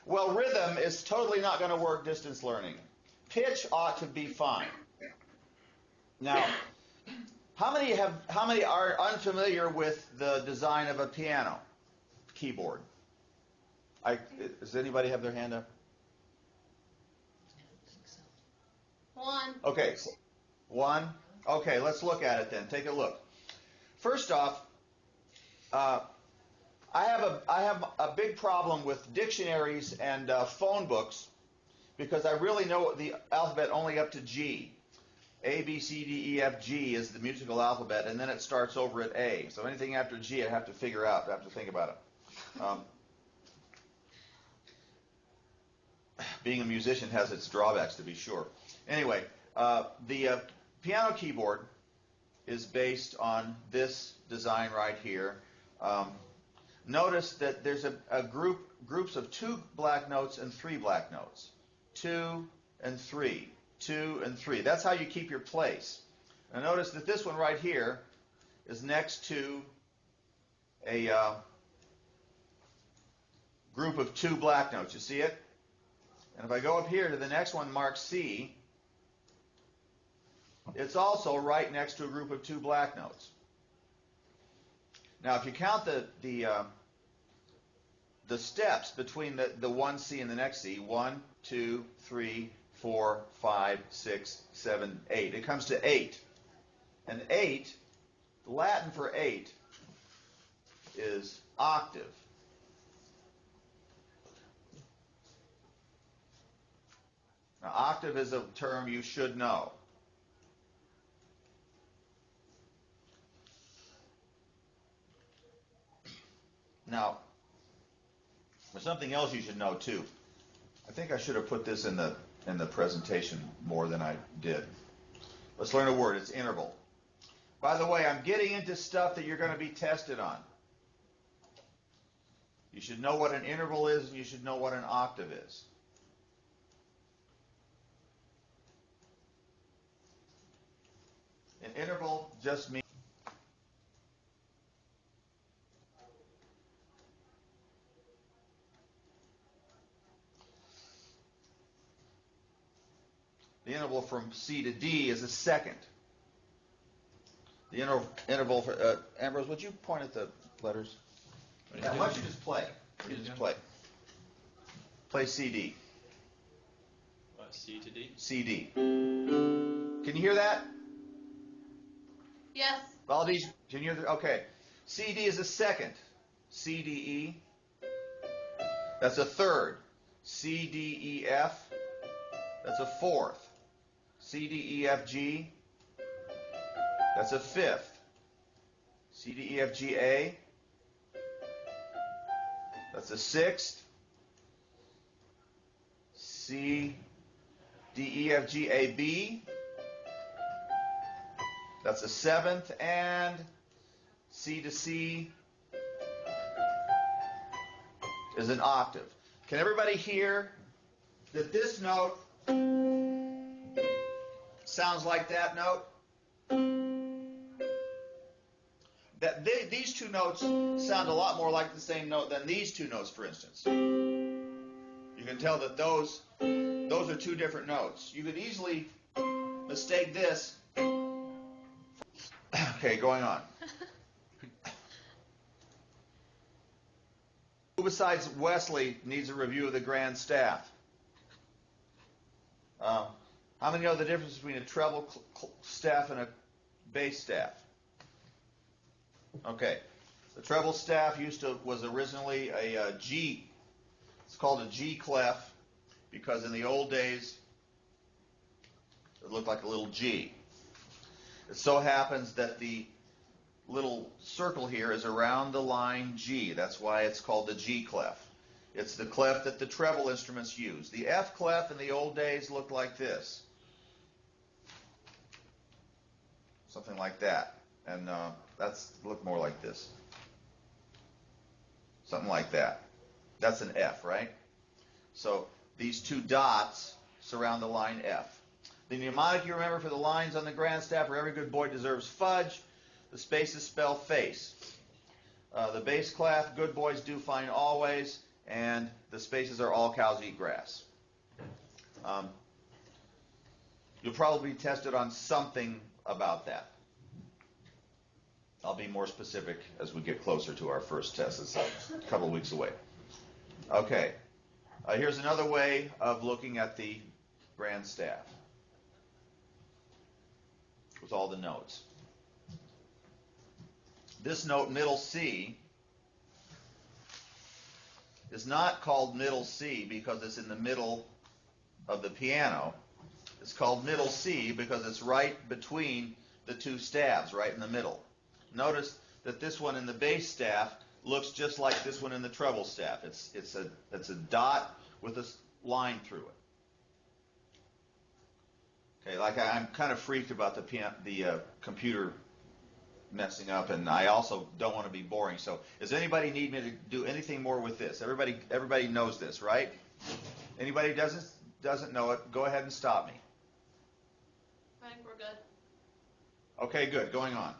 Well, rhythm is totally not going to work distance learning. Pitch ought to be fine. Now, how many are unfamiliar with the design of a piano keyboard? Does anybody have their hand up? One. Okay, one. Okay, let's look at it then. Take a look. First off, I have a big problem with dictionaries and phone books because I really know the alphabet only up to G. A, B, C, D, E, F, G is the musical alphabet, and then it starts over at A. So anything after G I have to figure out. I have to think about it. Being a musician has its drawbacks, to be sure. Anyway, the piano keyboard is based on this design right here. Notice that there's groups of 2 black notes and 3 black notes. 2 and 3. 2 and 3. That's how you keep your place. Now notice that this one right here is next to a group of 2 black notes. You see it? And if I go up here to the next one marked C, it's also right next to a group of 2 black notes. Now, if you count the steps between the one C and the next C, 1, 2, 3, 4, 5, 6, 7, 8. It comes to 8. And 8, the Latin for 8 is octave. Now, octave is a term you should know. Now, there's something else you should know too. I think I should have put this in the presentation more than I did. Let's learn a word. It's interval. By the way, I'm getting into stuff that you're going to be tested on. You should know what an interval is, and you should know what an octave is. An interval just means the interval from C to D is a second. The interval for Ambrose, would you point at the letters? Why don't you just play? You just play. Play CD. C to D? CD. Can you hear that? Yes. Valdez, can you hear that? Okay. CD is a second. CDE. That's a third. CDEF. That's a fourth. CDEFG. That's a fifth. CDEFGA. That's a sixth. CDEFGAB. That's a seventh. And C to C is an octave. Can everybody hear that this note sounds like that note? These two notes sound a lot more like the same note than these two notes, for instance. You can tell that those are 2 different notes. You could easily mistake this. Okay, going on. Who besides Wesley needs a review of the grand staff? How many know the difference between a treble staff and a bass staff? Okay, the treble staff was originally a G. It's called a G clef because in the old days it looked like a little G. It so happens that the little circle here is around the line G. That's why it's called the G clef. It's the clef that the treble instruments use. The F clef in the old days looked like this. Something like that. And look more like this. Something like that. That's an F, right? So these 2 dots surround the line F. The mnemonic you remember for the lines on the grand staff are every good boy deserves fudge. The spaces spell face. The bass clef, good boys do fine always. And the spaces are all cows eat grass. You'll probably be tested on something about that. I'll be more specific as we get closer to our first test. It's a couple of weeks away. Okay. Here's another way of looking at the grand staff with all the notes. This note, middle C, is not called middle C because it's in the middle of the piano. It's called middle C because it's right between the two staves, right in the middle. Notice that this one in the bass staff looks just like this one in the treble staff. It's a dot with a line through it. Okay, like I'm kind of freaked about the computer messing up, and I also don't want to be boring. So, does anybody need me to do anything more with this? Everybody knows this, right? Anybody doesn't know it? Go ahead and stop me. I think we're good. Okay, good. Going on.